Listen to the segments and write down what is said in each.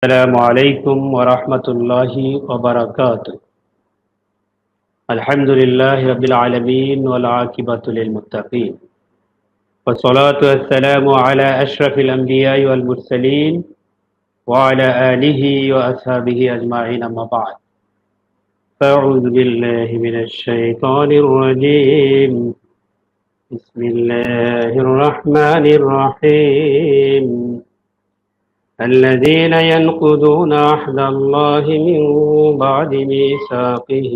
السلام عليكم ورحمة الله وبركاته. الحمد لله رب العالمين والعاقبة للمتقين، والصلاة والسلام على أشرف الأنبياء والمرسلين وعلى آله وأصحابه أجمعين، أما بعد. فأعوذ بالله من الشيطان الرجيم. بسم الله الرحمن الرحيم. الذين ينقضون عهد الله من بعد ميثاقه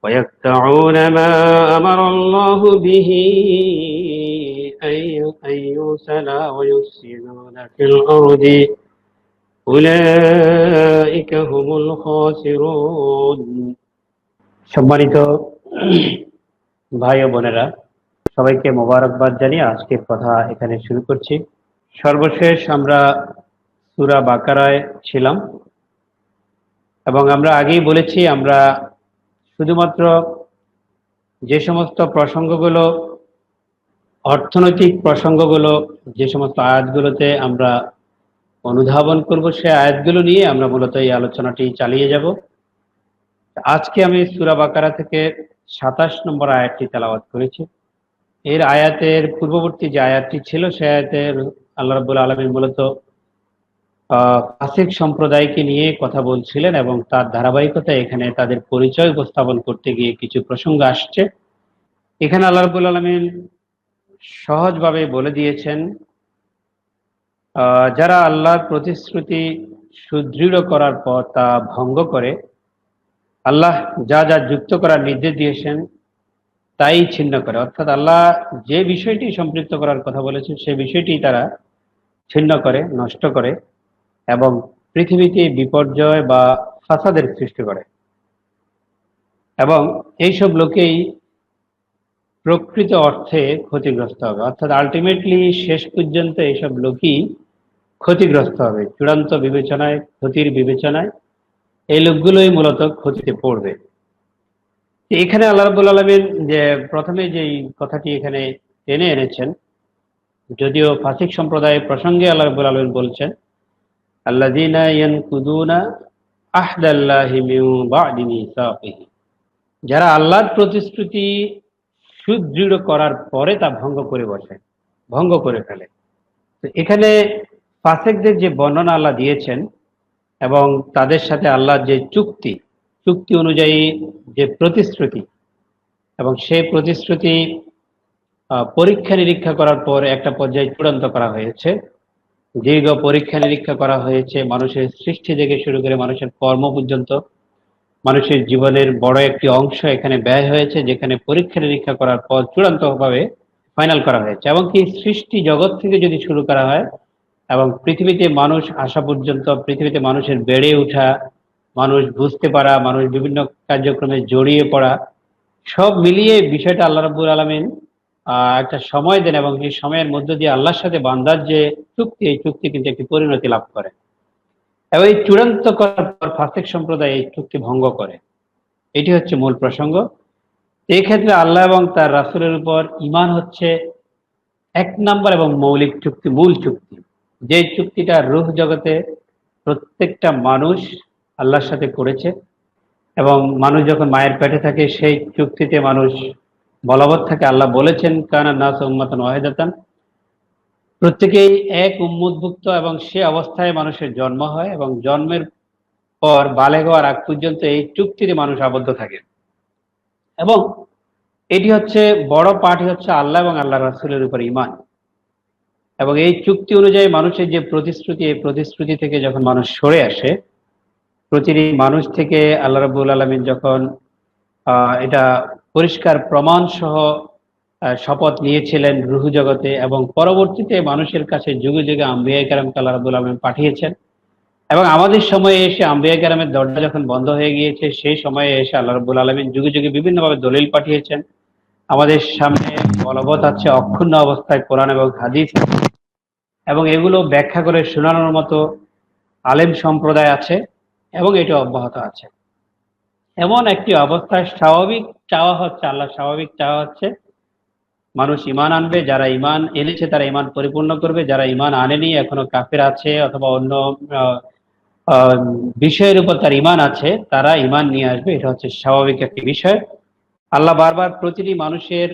ويقطعون ما أمر الله به أن يوصل ويفسدون في الأرض أولئك هم الخاسرون. সম্মানিত ভাই ও বোনেরা, সবাইকে মোবারকবাদ জানিয়ে আজকের কথা এখানে শুরু করছি। সর্বশেষ আমরা সূরা বাকারায় ছিলাম এবং আমরা আগেই বলেছি আমরা শুধুমাত্র যে সমস্ত প্রসঙ্গগুলো অর্থনৈতিক প্রসঙ্গগুলো যে সমস্ত আয়াতগুলোতে আমরা অনুধাবন করব সেই আয়াতগুলো নিয়ে আমরা মূলত এই আলোচনাটি চালিয়ে যাব। আজকে আমি সূরা বাকারা থেকে ২৭ নম্বর আয়াতটি তেলাওয়াত করেছি। এর আয়াতের পূর্ববর্তী যে আয়াতটি ছিল সেই আয়াতের আল্লাহ রাব্বুল আলামিন মূলত ফাসিক সম্প্রদায়কে নিয়ে কথা বলছিলেন এবং তার ধারাবাহিকতায় এখানে তাদের পরিচয় উপস্থাপন করতে গিয়ে কিছু প্রসঙ্গ আসছে। এখানে আল্লাহ রাব্বুল আলামিন সহজভাবে বলে দিয়েছেন, যারা আল্লাহর প্রতিশ্রুতি সুদৃঢ় করার পর তা ভঙ্গ করে, আল্লাহ যা যা যুক্ত করার নির্দেশ দিয়েছেন তাই ছিন্ন করে, অর্থাৎ আল্লাহ যে বিষয়টি সম্পৃক্ত করার কথা বলেছেন সেই বিষয়টি তারা ছিন্ন করে, নষ্ট করে এবং পৃথিবীতে বিপর্যয় বা ফাসাদের সৃষ্টি করে। এবং এইসব লোকেই প্রকৃত অর্থে ক্ষতিগ্রস্ত হবে, অর্থাৎ আলটিমেটলি শেষ পর্যন্ত এইসব লোকই ক্ষতিগ্রস্ত হবে। চূড়ান্ত বিবেচনায়, ক্ষতির বিবেচনায় এই লোকগুলোই মূলত ক্ষতিতে পড়বে। এখানে আল্লাহ রাব্বুল আলামিন যে প্রথমে যেই কথাটি এখানে টেনে এনেছেন, যদিও ফাসিক সম্প্রদায়ের প্রসঙ্গে আল্লাহ রাব্বুল আলামিন বলছেন, আল্লাযীনা ইয়ানকুদুনা আহদাল্লাহি মিন বা'দি মিসাকিহি, যারা আল্লাহর প্রতিশ্রুতি সুদৃঢ় করার পরে তা ভঙ্গ করে বসে, ভঙ্গ করে ফেলে। তো এখানে ফাসিকদের যে বর্ণনা আল্লাহ দিয়েছেন এবং তাদের সাথে আল্লাহর যে চুক্তি অনুযায়ী যে প্রতিশ্রুতি, এবং সেই প্রতিশ্রুতি পরীক্ষা নিরীক্ষা করার পর একটা পর্যায়ে চূড়ান্ত করা হয়েছে। দীর্ঘ পরীক্ষা নিরীক্ষা করা হয়েছে, মানুষের সৃষ্টি থেকে শুরু করে মানুষের কর্ম পর্যন্ত মানুষের জীবনের বড় একটি অংশ এখানে ব্যয় হয়েছে, যেখানে পরীক্ষা নিরীক্ষা করার পর চূড়ান্তভাবে ফাইনাল করা হয়েছে। এমনকি সৃষ্টি জগৎ থেকে যদি শুরু করা হয় এবং পৃথিবীতে মানুষ আসা পর্যন্ত, পৃথিবীতে মানুষের বেড়ে ওঠা, মানুষ বুঝতে পারা, মানুষ বিভিন্ন কার্যক্রমে জড়িয়ে পড়া, সব মিলিয়ে বিষয়টা আল্লাহ রাব্বুল আলামিন একটা সময় দেন এবং এই সময়ের মধ্য দিয়ে আল্লাহর সাথে বান্দার যে চুক্তি, এই চুক্তি কিন্তু একটি পরিণতি লাভ করে এবং এই চূড়ান্ত করার পর ফাসিক সম্প্রদায় এই চুক্তি ভঙ্গ করে। এটি হচ্ছে মূল প্রসঙ্গ। এই ক্ষেত্রে আল্লাহ এবং তার রাসূলের উপর ঈমান হচ্ছে এক নম্বর এবং মৌলিক চুক্তি, মূল চুক্তি, যে চুক্তিটা রূহ জগতে প্রত্যেকটা মানুষ আল্লাহর সাথে করেছে এবং মানুষ যখন মায়ের পেটে থাকে সেই চুক্তিতে মানুষ বলবৎ থাকে। আল্লাহ বলেছেন, কানা নাস উম্মাতান ওয়াহিদাতান, প্রত্যেকেই এক উম্মতভুক্ত, এবং সে অবস্থায় মানুষের জন্ম হয় এবং জন্মের পর বালেগ হওয়ার আগ পর্যন্ত এই চুক্তিতে মানুষ আবদ্ধ থাকে। এবং এটি হচ্ছে বড় পার্টি হচ্ছে আল্লাহ এবং আল্লাহ রাসূলের উপর ঈমান। এবং এই চুক্তি অনুযায়ী মানুষের যে প্রতিশ্রুতি, এই প্রতিশ্রুতি থেকে যখন মানুষ সরে আসে, প্রতিটি মানুষ থেকে আল্লাহ রাব্বুল আলামিন যখন এটা পরিষ্কার প্রমাণ সহ শপথ নিয়েছিলেন রূহ জগতে, এবং পরবর্তীতে মানুষের কাছে যুগে যুগে আম্বিয়া কেরামকে আল্লাহ রাব্বুল আলামিন পাঠিয়েছেন। এবং আমাদের সময়ে এসে আম্বিয়া কেরামের দরজা যখন বন্ধ হয়ে গিয়েছে, সেই সময়ে এসে আল্লাহ রাব্বুল আলামিন যুগে যুগে বিভিন্নভাবে দলিল পাঠিয়েছেন। আমাদের সামনে বলবৎ আছে অক্ষুণ্ণ অবস্থায় কোরআন এবং হাদিস, এবং এগুলো ব্যাখ্যা করে শোনানোর মতো আলেম সম্প্রদায় আছে এবং এটা অব্যাহত আছে। এমন একটি অবস্থায় স্বাভাবিক চাওয়া হচ্ছে, আল্লাহ স্বাভাবিক চাওয়া হচ্ছে মানুষ ঈমান আনবে, যারা ঈমান এনেছে তারা ঈমান পরিপূর্ণ করবে, যারা ঈমান আনেনি এখনো কাফের আছে অথবা অন্য আহ, বিষয়ের উপর তার ঈমান আছে তারা ঈমান নিয়ে আসবে, এটা হচ্ছে স্বাভাবিক একটি বিষয়। আল্লাহ বারবার প্রতিটি মানুষের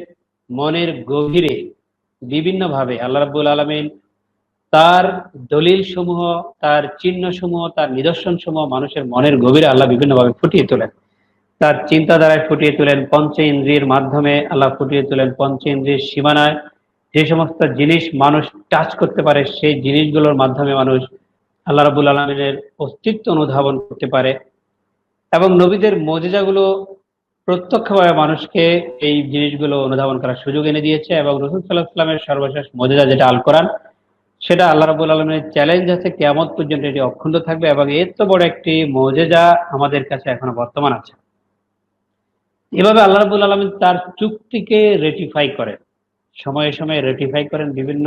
মনের গভীরে বিভিন্ন ভাবে আল্লাহ রাব্বুল আলামিন তার দলিল সমূহ, তার চিহ্ন সমূহ, তার নিদর্শন সমূহ মানুষের মনের গভীরে আল্লাহ বিভিন্ন ভাবে ফুটিয়ে তোলেন। তার চিন্তাধারায় ফুটিয়ে তোলেন, পঞ্চ ইন্দ্রিয়ের মাধ্যমে আল্লাহ ফুটিয়ে তোলেন। পঞ্চ ইন্দ্রিয়ের সীমানায় যে সমস্ত জিনিস মানুষ টাচ করতে পারে সেই জিনিসগুলোর মাধ্যমে মানুষ আল্লাহ রাব্বুল আলামিনের অস্তিত্ব অনুধাবন করতে পারে। এবং নবীদের মুজিজাগুলো প্রত্যক্ষভাবে মানুষকে এই জিনিসগুলো অনুধাবন করার সুযোগ এনে দিয়েছে। এবং রাসূল সাল্লাল্লাহু আলাইহি ওয়াসাল্লামের সর্বশেষ মুজিজা যেটা আল কোরআন, সেটা আল্লাহ রাব্বুল আলামিনের চ্যালেঞ্জ আছে কিয়ামত পর্যন্ত এটি অক্ষুণ্ণ থাকবে, এবং এর তো বড় একটি মুজিজা আমাদের কাছে এখনো বর্তমান আছে। এভাবে আল্লাহ রাব্বুল আলামিন তার চুক্তিকে রেটিফাই করেন, সময়ে সময়ে রেটিফাই করেন, বিভিন্ন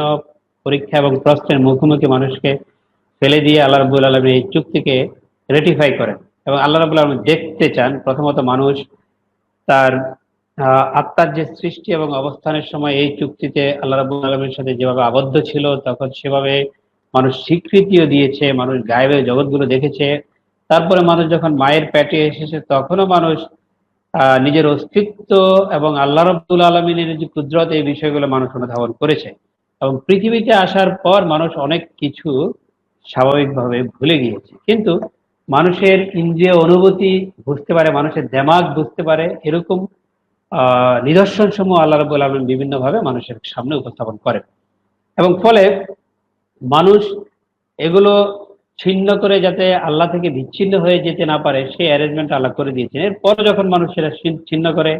পরীক্ষা এবং প্রশ্নের মুখোমুখি মানুষকে ফেলে দিয়ে আল্লাহ রাব্বুল আলামিন এই চুক্তিকে রেটিফাই করেন। এবং আল্লাহ রাব্বুল আলামিন দেখতে চান প্রথমত মানুষ তার আত্মার যে সৃষ্টি এবং অবস্থানের সময় এই চুক্তিতে আল্লাহ রাব্বুল আলামিনের সাথে যেভাবে আবদ্ধ ছিল তখন সেভাবে মানুষ স্বীকৃতিও দিয়েছে, মানুষ গায়েবের জগৎগুলো দেখেছে। তারপরে মানুষ যখন মায়ের পেটে এসেছে তখনও মানুষ নিজের অস্তিত্ব এবং আল্লাহ রাব্বুল আলামিনের যে কুদরত এই বিষয়গুলো মানুষ অনুধাবন করেছে। এবং পৃথিবীতে আসার পর মানুষ অনেক কিছু স্বাভাবিকভাবে ভুলে গিয়েছে, কিন্তু মানুষের ইন্দ্রিয় অনুভূতি বুঝতে পারে, মানুষের দেমাগ বুঝতে পারে, এরকম নিদর্শন সমূহ আল্লাহ রাব্বুল আলামিন বিভিন্ন ভাবে মানুষের সামনে উপস্থাপন করেন। এবং ফলে মানুষ এগুলো ছিন্ন করে যাতে আল্লাহ থেকে বিচ্ছিন্ন হয়ে যেতে না পারে সেই অ্যারেঞ্জমেন্ট আল্লাহ করে দিয়েছেন। এরপরে যখন মানুষ সেটা ছিন্ন করে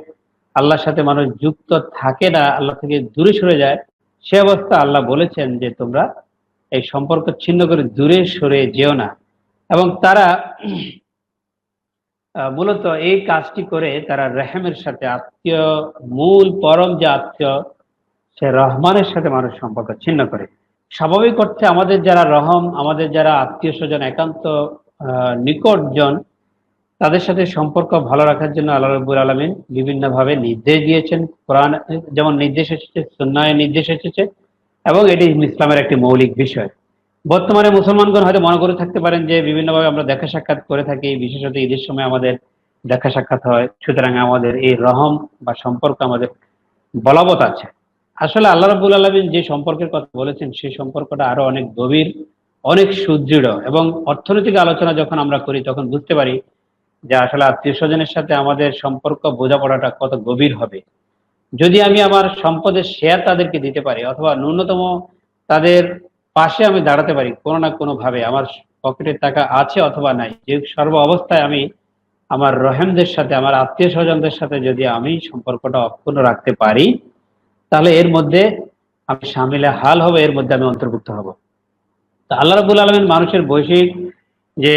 আল্লাহর সাথে মানুষ যুক্ত থাকে না, আল্লাহ থেকে দূরে সরে যায়, সে অবস্থা আল্লাহ বলেছেন যে তোমরা এই সম্পর্ক ছিন্ন করে দূরে সরে যেও না। এবং তারা মূলত এই কাজটি করে তারা রেহেমের সাথে, আত্মীয় মূল পরম যে আত্মীয় সে রহমানের সাথে মানুষ সম্পর্ক ছিন্ন করে। স্বাভাবিক অর্থে আমাদের যারা রহম, আমাদের যারা আত্মীয় স্বজন একান্ত নিকটজন, তাদের সাথে সম্পর্ক ভালো রাখার জন্য আল্লাহ রাব্বুল আলামিন বিভিন্ন ভাবে নির্দেশ দিয়েছেন। কোরআন যেমন নির্দেশ এসেছে, সুন্নাহে নির্দেশ এসেছে, এবং এটি ইসলামের একটি মৌলিক বিষয়। বর্তমানে মুসলমানগণ হয়তো মনে করে থাকতে পারেন যে বিভিন্নভাবে আমরা দেখা সাক্ষাৎ করে থাকি, বিশেষত ঈদের সময় আমাদের দেখা সাক্ষাৎ হয়, সুতরাং আমাদের এই রহম বা সম্পর্ক আমাদের বলবৎ আছে। আসলে আল্লাহ রাব্বুল আলামিন যে সম্পর্কের কথা বলেছেন সেই সম্পর্কটা আরো অনেক গভীর, অনেক সুদৃঢ়। এবং অর্থনৈতিক আলোচনা যখন আমরা করি তখন বুঝতে পারি যে আসলে আত্মীয় স্বজনের সাথে আমাদের সম্পর্ক বোঝাপড়াটা কত গভীর হবে। যদি আমি আমার সম্পদের শেয়ার তাদেরকে দিতে পারি, অথবা ন্যূনতম তাদের পাশে আমি দাঁড়াতে পারি কোনো না কোনো ভাবে, আমার পকেটে টাকা আছে অথবা নাই, যে সর্ব অবস্থায় আমি আমার রহেমদের সাথে, আমার আত্মীয় স্বজনদের সাথে যদি আমি সম্পর্কটা অক্ষুণ্ণ রাখতে পারি, তাহলে এর মধ্যে আমি শামিলে হাল হব, এর মধ্যে আমি অন্তর্ভুক্ত হব। তা আল্লাহ রাব্বুল আলামিন মানুষের বৈশ্বিক যে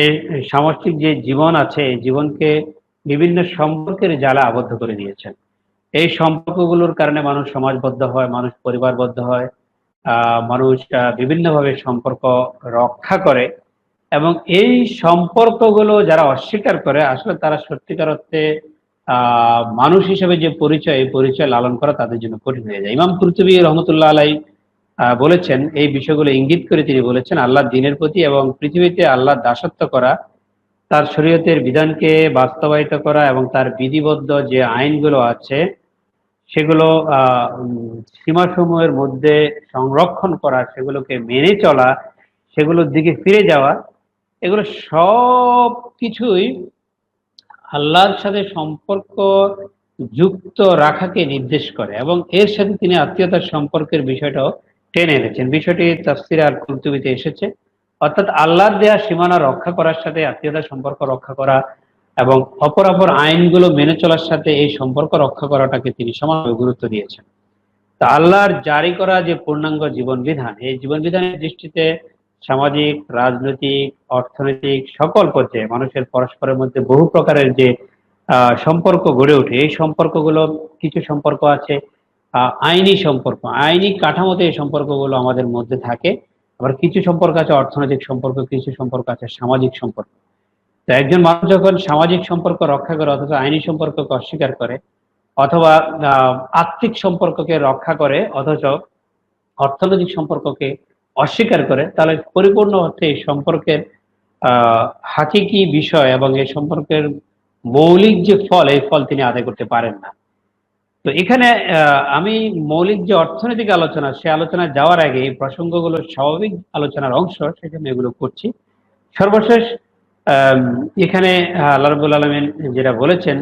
সামষ্টিক যে জীবন আছে, এই জীবনকে বিভিন্ন সম্পর্কের জালে আবদ্ধ করে দিয়েছেন। এই সম্পর্কগুলোর কারণে মানুষ সমাজবদ্ধ হয়, মানুষ পরিবারবদ্ধ হয়, মানুষ বিভিন্নভাবে সম্পর্ক রক্ষা করে। এবং এই সম্পর্কগুলো যারা অস্বীকার করে আসলে তারা সত্যিকার অর্থে মানুষ হিসেবে যে পরিচয়, এই পরিচয় লালন করা তাদের জন্য কঠিন হয়ে যায়। ইমাম কুরতুবী রহমতুল্লাহ আলাই বলেছেন, এই বিষয়গুলো ইঙ্গিত করে তিনি বলেছেন, আল্লাহর দ্বীনের প্রতি এবং পৃথিবীতে আল্লাহর দাসত্ব করা, তার শরীয়তের বিধানকে বাস্তবায়িত করা এবং তার বিধিবদ্ধ যে আইনগুলো আছে সেগুলো সীমাসমূহের মধ্যে সংরক্ষণ করা, সেগুলোকে মেনে চলা, সেগুলোর দিকে ফিরে যাওয়া, এগুলো সব কিছুই আল্লাহর সাথে সম্পর্ক যুক্ত রাখাকে নির্দেশ করে। এবং এর সাথে তিনি আত্মীয়তার সম্পর্কের বিষয়টাও টেনে এনেছেন। বিষয়টি তাফসীর আল কুরতুবীতে এসেছে। অর্থাৎ আল্লাহর দেয়া সীমানা রক্ষা করার সাথে আত্মীয়তার সম্পর্ক রক্ষা করা এবং অপর আইনগুলো মেনে চলার সাথে এই সম্পর্ক রক্ষা করাটাকে তিনি সমানভাবে গুরুত্ব দিয়েছেন। তা আল্লাহর জারি করা যে পূর্ণাঙ্গ জীবন বিধান, এই জীবন বিধানের দৃষ্টিতে সামাজিক, রাজনৈতিক, অর্থনৈতিক সকল পর্যায়ে মানুষের পরস্পরের মধ্যে বহু প্রকারের যে সম্পর্ক গড়ে ওঠে, এই সম্পর্কগুলো, কিছু সম্পর্ক আছে আইনি সম্পর্ক, আইনি কাঠামোতে এই সম্পর্কগুলো আমাদের মধ্যে থাকে। আবার কিছু সম্পর্ক আছে অর্থনৈতিক সম্পর্ক, কিছু সম্পর্ক আছে সামাজিক সম্পর্ক। তো একজন মানুষ যখন সামাজিক সম্পর্ক রক্ষা করে অথচ আইনি সম্পর্ককে অস্বীকার করে, অথবা আর্থিক সম্পর্ককে রক্ষা করে অথচ অর্থনৈতিক সম্পর্ককে অস্বীকার করে, তাহলে পরিপূর্ণ অর্থে এই সম্পর্কের হাকিকি বিষয় এবং এই সম্পর্কের মৌলিক যে ফল, এই ফল তিনি আদায় করতে পারেন না। তো এখানে আমি মৌলিক যে অর্থনৈতিক আলোচনা, সে আলোচনায় যাওয়ার আগে এই প্রসঙ্গগুলো স্বাভাবিক আলোচনার অংশ, সেজন্য এগুলো করছি। সর্বশেষ আম, এখানে আল্লাহ রাব্বুল আলামিন যেটা বলেছেন,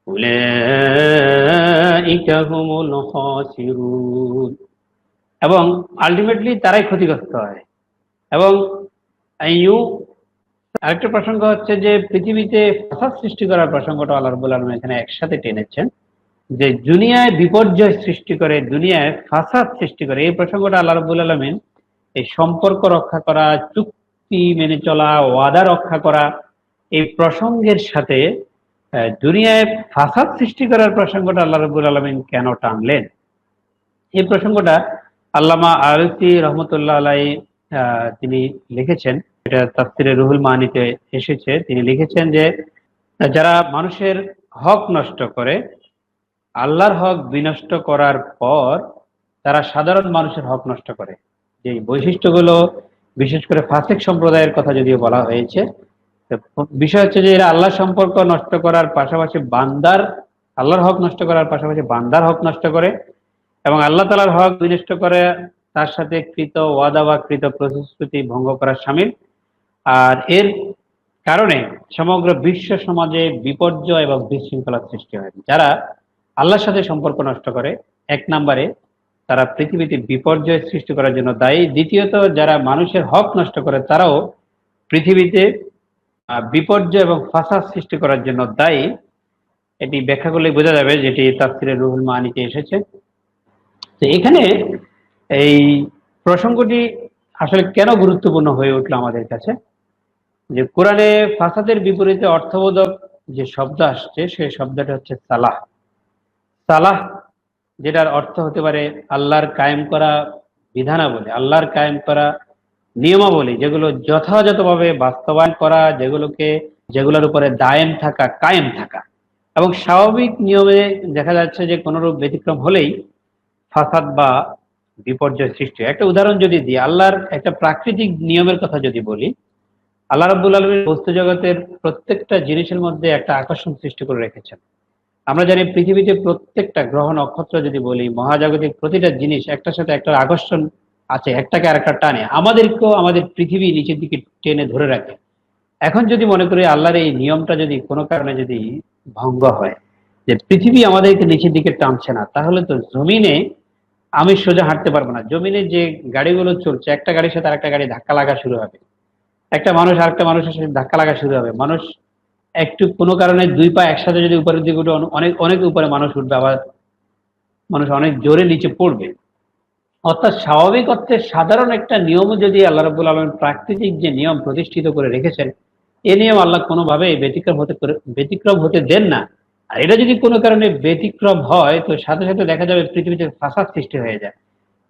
উলাইকা হুমুল খাসিরুন, এবং আলটিমেটলি তারাই ক্ষতিগ্রস্ত হয়। এবং ইউ আরেকটা প্রসঙ্গ হচ্ছে যে পৃথিবীতে ফাসাদ সৃষ্টি করার প্রসঙ্গটা আল্লাহ রাব্বুল আলামিন এখানে একসাথে টেনেছেন, যে দুনিয়ায় বিপর্যয় সৃষ্টি করে, দুনিয়ায় ফাসাদ সৃষ্টি করে, এই প্রসঙ্গটা আল্লাহ রাব্বুল আলামিন এই সম্পর্ক রক্ষা করা, চুক্তি মেনে চলা, ওয়াদা রক্ষা করা, এই প্রসঙ্গের সাথে দুনিয়ায় ফাসাদ সৃষ্টি করার প্রসঙ্গটা আল্লাহ রাব্বুল আলামিন কেন টানলেন? এই প্রসঙ্গটা আল্লামা আলুসি রহমতুল্লাহ আলাই তিনি লিখেছেন, এটা তাফসিরে রুহুল মানিতে এসেছে। তিনি লিখেছেন যে যারা মানুষের হক নষ্ট করে, আল্লাহর হক বিনষ্ট করার পর তারা সাধারণ মানুষের হক নষ্ট করে, যে বৈশিষ্ট্যগুলো বিশেষ করে ফাসিক সম্প্রদায়ের কথা যদিও বলা হয়েছে, তো বিষয় হচ্ছে যে এরা আল্লাহ সম্পর্ক নষ্ট করার পাশাপাশি বান্দার, আল্লাহর হক নষ্ট করার পাশাপাশি বান্দার হক নষ্ট করে এবং আল্লাহ তাআলার হক বিনষ্ট করে, তার সাথে কৃত ওয়াদা বা কৃত প্রতিশ্রুতি ভঙ্গ করা শামিল। আর এর কারণে সমগ্র বিশ্ব সমাজে বিপর্যয় এবং বিশৃঙ্খলার সৃষ্টি হয়। যারা আল্লাহর সাথে সম্পর্ক নষ্ট করে, এক নম্বরে তারা পৃথিবীতে বিপর্যয় সৃষ্টি করার জন্য দায়ী। দ্বিতীয়ত, যারা মানুষের হক নষ্ট করে, তারাও পৃথিবীতে বিপর্যয় এবং ফাসাদ সৃষ্টি করার জন্য দায়ী। এটি ব্যাখ্যা করলে বোঝা যাবে, যেটি তাফসিরে রুহুল মানিতে এসেছে। তো এখানে এই প্রসঙ্গটি আসলে কেন গুরুত্বপূর্ণ হয়ে উঠলো আমাদের কাছে, যে কোরআনে ফাসাদের বিপরীতে অর্থবোধক যে শব্দ আসছে, সেই শব্দটা হচ্ছে সালাহ। সালাহ, যেটার অর্থ হতে পারে আল্লাহর কায়েম করা বিধানাবলী, আল্লাহর কায়েম করা নিয়মাবলী, যেগুলো যথাযথভাবে বাস্তবায়ন করা, যেগুলোর উপরে দায়েম থাকা, কায়েম থাকা। এবং স্বাভাবিক নিয়মে দেখা যাচ্ছে যে কোনরূপ ব্যতিক্রম হলেই ফাসাদ বা বিপর্যয় সৃষ্টি হয়। একটা উদাহরণ যদি দিই, আল্লাহর একটা প্রাকৃতিক নিয়মের কথা যদি বলি, আল্লাহ রাব্বুল আলামিন বস্তু জগতের প্রত্যেকটা জিনিসের মধ্যে একটা আকর্ষণ সৃষ্টি করে রেখেছেন। আমরা জানি পৃথিবীতে প্রত্যেকটা গ্রহ নক্ষত্র যদি বলি, মহাজাগতিক প্রতিটা জিনিস একটার সাথে একটা আকর্ষণ আছে, একটাকে আরেকটা টানে। আমাদেরকেও আমাদের পৃথিবী নিচের দিকে টেনে ধরে রাখে। এখন যদি মনে করি আল্লাহর এই নিয়মটা যদি কোনো কারণে যদি ভঙ্গ হয়, যে পৃথিবী আমাদেরকে নিচের দিকে টানছে না, তাহলে তো জমিনে আমি সোজা হাঁটতে পারবো না। জমিনে যে গাড়িগুলো চলছে, একটা গাড়ির সাথে আরেকটা গাড়ি ধাক্কা লাগা শুরু হবে, একটা মানুষ আরেকটা মানুষের সাথে ধাক্কা লাগা শুরু হবে, মানুষ একটু কোনো কারণে দুই পা একসাথে যদি উপরের দিকে উঠে, অনেক অনেক উপরে মানুষ উঠবে, আবার মানুষ অনেক জোরে নিচে পড়বে। অর্থাৎ স্বাভাবিক অর্থে সাধারণ একটা নিয়মও যদি আল্লাহ রাব্বুল আলামিন প্রাকৃতিক যে নিয়ম প্রতিষ্ঠিত করে রেখেছেন, এ নিয়ম আল্লাহ কোনোভাবে ব্যতিক্রম হতে দেন না। আর এটা যদি কোনো কারণে ব্যতিক্রম হয়, তো সাথে সাথে দেখা যাবে পৃথিবীতে ফাসাদ সৃষ্টি হয়ে যায়,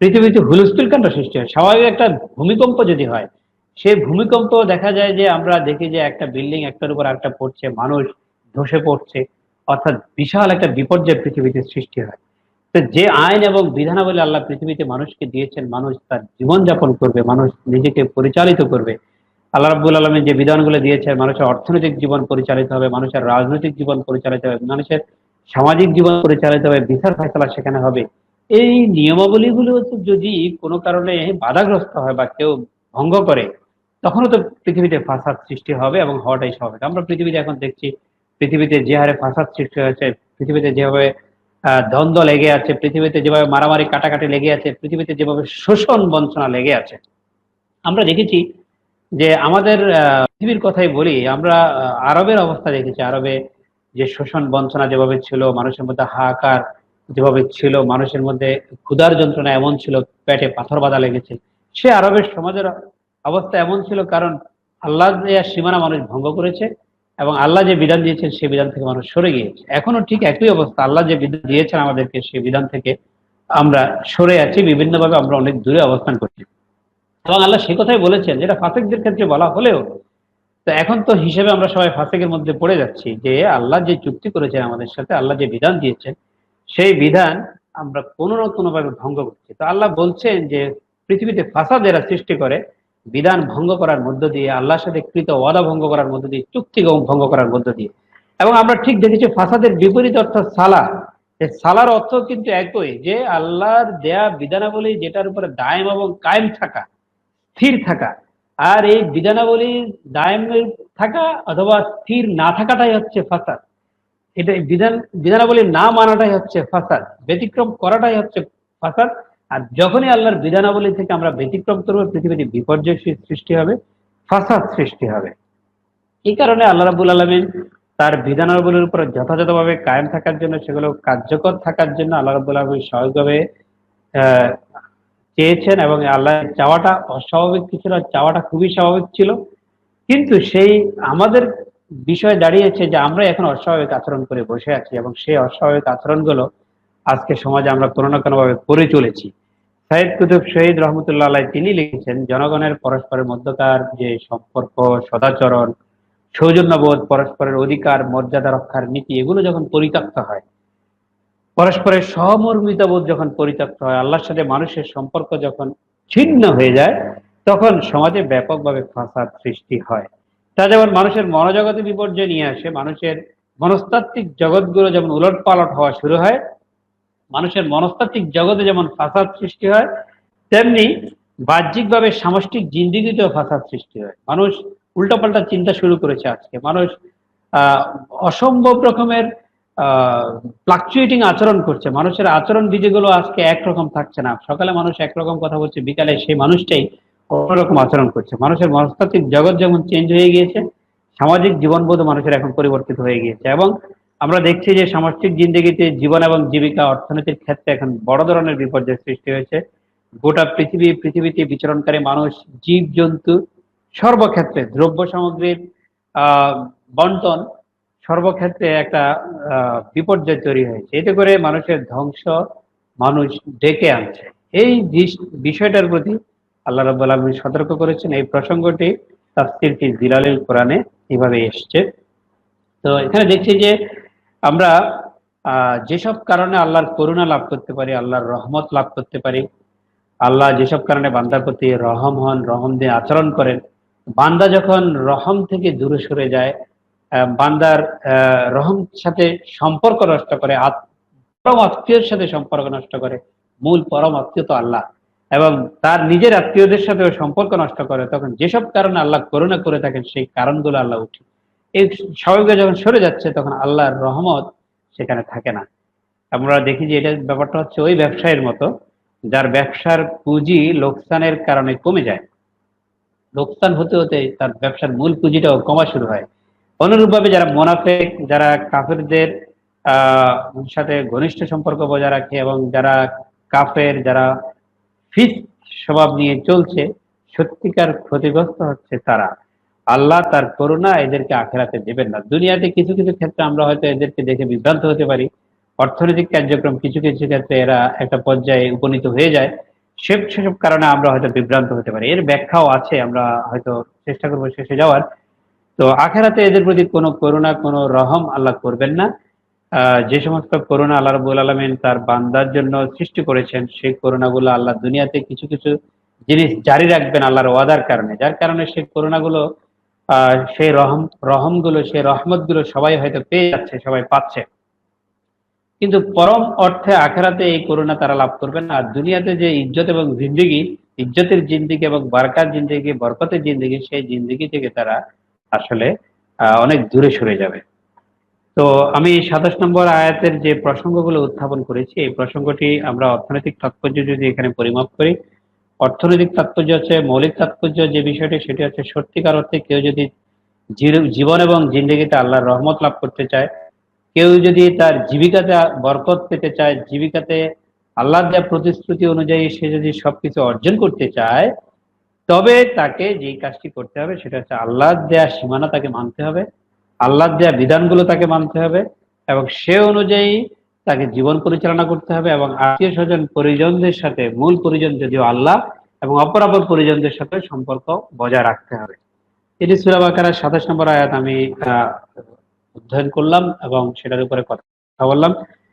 পৃথিবীতে হুলস্থুল কাণ্ড সৃষ্টি হয়। স্বাভাবিক একটা ভূমিকম্প যদি হয়, সেই ভূমিকম্প দেখা যায় যে আমরা দেখি যে একটা বিল্ডিং একটার উপর আরেকটা পড়ছে, মানুষ ধসে পড়ছে, অর্থাৎ বিশাল একটা বিপর্যয় পৃথিবীতে সৃষ্টি হয়। তো যে আইন এবং বিধানাবলী আল্লাহ পৃথিবীতে মানুষকে দিয়েছেন, মানুষ তার জীবন যাপন করবে, মানুষ নিজেকে পরিচালিত করবে। আল্লাহ রাব্বুল আলামিন যে বিধানগুলো দিয়েছেন, মানুষের অর্থনৈতিক জীবন পরিচালিত হবে, মানুষের রাজনৈতিক জীবন পরিচালিত হবে, মানুষের সামাজিক জীবন পরিচালিত হবে, বিচার ফায়সালা সেখানে হবে। এই নিয়মাবলীগুলো যদি কোনো কারণে বাধাগ্রস্ত হয় বা কেউ ভঙ্গ করে, তখনও তো পৃথিবীতে ফাসাদ সৃষ্টি হবে এবং হওয়াটাই স্বাভাবিক। আমরা পৃথিবীতে এখন দেখছি, পৃথিবীতে যে হারে ফাসাদ সৃষ্টি হয়েছে, পৃথিবীতে যেভাবে দ্বন্দ্ব লেগে আছে, পৃথিবীতে যেভাবে মারামারি কাটাকাটি লেগে আছে, পৃথিবীতে যেভাবে শোষণ বঞ্চনা লেগে আছে, আমরা দেখেছি যে আমাদের পৃথিবীর কথাই বলি, আমরা আরবের অবস্থা দেখেছি। আরবে যে শোষণ বঞ্চনা যেভাবে ছিল, মানুষের মধ্যে হাহাকার যেভাবে ছিল, মানুষের মধ্যে ক্ষুধার যন্ত্রণা এমন ছিল, পেটে পাথর বাঁধা লেগেছে, সে আরবের সমাজের অবস্থা এমন ছিল, কারণ আল্লাহ যে সীমানা মানুষ ভঙ্গ করেছে এবং আল্লাহ যে বিধান দিয়েছেন সেই বিধান থেকে মানুষ সরে গিয়েছে। এখনো ঠিক একই অবস্থা, আল্লাহ যে বিধান দিয়েছেন আমাদেরকে, সেই বিধান থেকে আমরা সরে আছি, বিভিন্নভাবে আমরা অনেক দূরে অবস্থান করছি। এবং আল্লাহ সে কথাই বলেছেন, যেটা ফাসিকদের ক্ষেত্রে বলা হলেও, তো এখন তো হিসেবে আমরা সবাই ফাসিকের মধ্যে পড়ে যাচ্ছি, যে আল্লাহ যে চুক্তি করেছেন আমাদের সাথে, আল্লাহ যে বিধান দিয়েছেন, সেই বিধান আমরা কোনো না কোনো ভাবে ভঙ্গ করছি। তো আল্লাহ বলছেন যে পৃথিবীতে ফাসাদ এরা সৃষ্টি করে, বিধান ভঙ্গ করার মধ্য দিয়ে, আল্লাহর সাথে কৃত ওয়াদা ভঙ্গ করার মধ্য দিয়ে, চুক্তি ভঙ্গ করার মধ্য দিয়ে। এবং আমরা ঠিক দেখেছি ফাসাদের বিপরীত অর্থ সালা। এই সালার অর্থ কিন্তু একই, যে আল্লাহর দেয়া বিধানাবলী যেটার উপরে দায়েম এবং কায়েম থাকা, স্থির থাকা। আর এই বিধানাবলী দায়েমের থাকা অথবা স্থির না থাকাটাই হচ্ছে ফাসাদ। এটা বিধানাবলী না মানাটাই হচ্ছে ফাসাদ, ব্যতিক্রম করাটাই হচ্ছে ফাসাদ। আর যখনই আল্লাহর বিধানাবলী থেকে আমরা ব্যতিক্রম করবো, পৃথিবীতে বিপর্যয় সৃষ্টি হবে, ফাসাদ সৃষ্টি হবে। এই কারণে আল্লাহ রাব্বুল আলামিন তার বিধানাবলীর উপর যথাযথভাবে কায়েম থাকার জন্য, সেগুলো কার্যকর থাকার জন্য আল্লাহ রাব্বুল আলামিন স্বাভাবিকভাবে আহ, চেয়েছেন। এবং আল্লাহ চাওয়াটা অস্বাভাবিক কিছু না, চাওয়াটা খুবই স্বাভাবিক ছিল। কিন্তু সেই আমাদের বিষয় দাঁড়িয়েছে যে আমরা এখন অস্বাভাবিক আচরণ করে বসে আছি, এবং সেই অস্বাভাবিক আচরণগুলো আজকে সমাজে আমরা কোনো না কোনো ভাবে করে চলেছি। সাইদ কুতুব শহীদ রহমতুল্লাহ আলাইহি তিনি লিখেছেন, জনগণের পরস্পরের মধ্যকার যে সম্পর্ক, সদাচরণ, সৌজন্যবোধ, পরস্পরের অধিকার মর্যাদা রক্ষার নীতি, এগুলো যখন পরিত্যক্ত হয়, পরস্পরের সহমর্মিতাবোধ যখন পরিত্যক্ত হয়, আল্লাহর সাথে মানুষের সম্পর্ক যখন ছিন্ন হয়ে যায়, তখন সমাজে ব্যাপকভাবে ফাসাদ সৃষ্টি হয়। তা যেমন মানুষের মনোজগতে বিপর্যয় নিয়ে আসে, মানুষের মনস্তাত্ত্বিক জগৎগুলো যেমন উলটপালট হওয়া শুরু হয়, মানুষের মনস্তাত্ত্বিক জগতে যেমন ফাসাদ সৃষ্টি হয়, তেমনি বাহ্যিকভাবে সামষ্টিক জিন্দিগিতেও ফাসাদ সৃষ্টি হয়। মানুষ উল্টাপাল্টা চিন্তা শুরু করেছে আজকে। মানুষ আহ অসম্ভব রকমের ফ্লাকচুয়েটিং আচরণ করছে। মানুষের আচরণ বিধিগুলো আজকে একরকম থাকছে না। সকালে মানুষ একরকম কথা বলছে, বিকালে সেই মানুষটাই অন্যরকম আচরণ করছে। মানুষের মনস্তাত্ত্বিক জগৎ যেমন চেঞ্জ হয়ে গিয়েছে, সামাজিক জীবনবোধ মানুষের এখন পরিবর্তিত হয়ে গিয়েছে। এবং আমরা দেখছি যে সামষ্টিক জিন্দগিতে জীবন এবং জীবিকা, অর্থনীতির ক্ষেত্রে এখন বড় ধরনের বিপর্যয় সৃষ্টি হয়েছে। গোটা পৃথিবীতে বিচরণকারী মানুষ, জীব জন্তু, সর্বক্ষেত্রে দ্রব্য সামগ্রীর আহ বন্টন, সর্বক্ষেত্রে একটা বিপর্যয় তৈরি হয়েছে। এতে করে মানুষের ধ্বংস মানুষ ডেকে আনছে। এই বিষয়টার প্রতি আল্লাহ রাব্বুল আলামিন সতর্ক করেছেন। এই প্রসঙ্গটি তাফসীর ফি জিলালিল কোরআনে এভাবে এসছে। তো এখানে দেখছি যে আমরা যেসব কারণে আল্লাহর করুণা লাভ করতে পারি, আল্লাহর রহমত লাভ করতে পারি, আল্লাহ যেসব কারণে বান্দার প্রতি রহম হন, রহম দিয়ে আচরণ করেন, বান্দা যখন রহম থেকে দূরে সরে যায়, বান্দার রহম সাথে সম্পর্ক নষ্ট করে, পরম আত্মীয়ের সাথে সম্পর্ক নষ্ট করে, মূল পরম আত্মীয় তো আল্লাহ, এবং তার নিজের আত্মীয়দের সাথেও সম্পর্ক নষ্ট করে, তখন যেসব কারণে আল্লাহ করুণা করে থাকেন সেই কারণগুলো আল্লাহ উঠে এই স্বাভাবিক যখন সরে যাচ্ছে, তখন আল্লাহর রহমত সেখানে থাকে না। আমরা দেখি যে এটা ব্যাপারটা হচ্ছে ওই ব্যবসায়ের মতো, যার ব্যবসার পুঁজি লোকসানের কারণে কমে যায়, লোকসান হতে হতে তার ব্যবসার মূল পুঁজিটাও কমা শুরু হয়। অনুরূপভাবে যারা মোনাফেক, যারা কাফেরদের সাথে ঘনিষ্ঠ সম্পর্ক বজায় রাখে, এবং যারা কাফের, যারা ফিস স্বভাব নিয়ে চলছে, সত্যিকার ক্ষতিগ্রস্ত হচ্ছে তারা। আল্লাহ তার করুণা এদেরকে আখেরাতে দেবেন না। দুনিয়াতে কিছু কিছু ক্ষেত্রে আমরা হয়তো এদেরকে দেখে বিভ্রান্ত হতে পারি, অর্থনৈতিক কার্যক্রম কিছু কিছু ক্ষেত্রে এরা একটা পর্যায়ে উপনীত হয়ে যায়, সেসব কারণে আমরা হয়তো বিভ্রান্ত হতে পারি। এর ব্যাখ্যাও আছে, আমরা হয়তো চেষ্টা করবো শেষে যাওয়ার। তো আখেরাতে এদের প্রতি কোনো করুণা, কোনো রহম আল্লাহ করবেন না। যে সমস্ত করুণা আল্লাহ রাব্বুল আলামিন তার বান্দার জন্য সৃষ্টি করেছেন, সেই করুণাগুলো আল্লাহ দুনিয়াতে কিছু কিছু জিনিস জারি রাখবেন আল্লাহর ওয়াদার কারণে, যার কারণে সেই করুণাগুলো, সেই রহমগুলো, সেই রহমতগুলো সবাই হয়তো পেয়ে যাচ্ছে, সবাই পাচ্ছে। কিন্তু পরম অর্থে আখেরাতে এই করুণা তারা লাভ করবেন না। আর দুনিয়াতে যে ইজ্জত এবং জিন্দেগি, ইজ্জতের জিন্দেগি এবং বারকার জিন্দেগি, বরকতের জিন্দেগি, সেই জিন্দেগি থেকে তারা আসলে অনেক দূরে সরে যাবে। তো আমি 27 নম্বর আয়াতের যে প্রসঙ্গগুলো উত্থাপন করেছি, এই প্রসঙ্গটি আমরা অর্থনৈতিক তাৎপর্য যদি এখানে পরিমাপ করি, অর্থনৈতিক তাৎপর্য হচ্ছে, মৌলিক তাৎপর্য যে বিষয়টি, সেটি হচ্ছে সত্যিকার অর্থে কেউ যদি জীবন এবং জিন্দেগিতে আল্লাহর রহমত লাভ করতে চায়, কেউ যদি তার জীবিকাতে বরকত পেতে চায়, জীবিকাতে আল্লাহর দেওয়া প্রতিশ্রুতি অনুযায়ী সে যদি সবকিছু অর্জন করতে চায়, তবে তাকে যে কাজটি করতে হবে সেটা হচ্ছে আল্লাহর দেয়া সীমানা তাকে মানতে হবে, আল্লাহর দেয়া বিধানগুলো তাকে মানতে হবে, এবং সে অনুযায়ী তাকে জীবন পরিচালনা করতে হবে, এবং আত্মীয় স্বজন পরিজনদের সাথে, মূল পরিজন যদিও আল্লাহ, এবং অপরাপর পরিজনদের সাথে সম্পর্ক বজায় রাখতে হবে। এটি সূরা বাকারার 27 নম্বর আয়াত আমি অধ্যয়ন করলাম এবং সেটার উপরে কথা বললাম।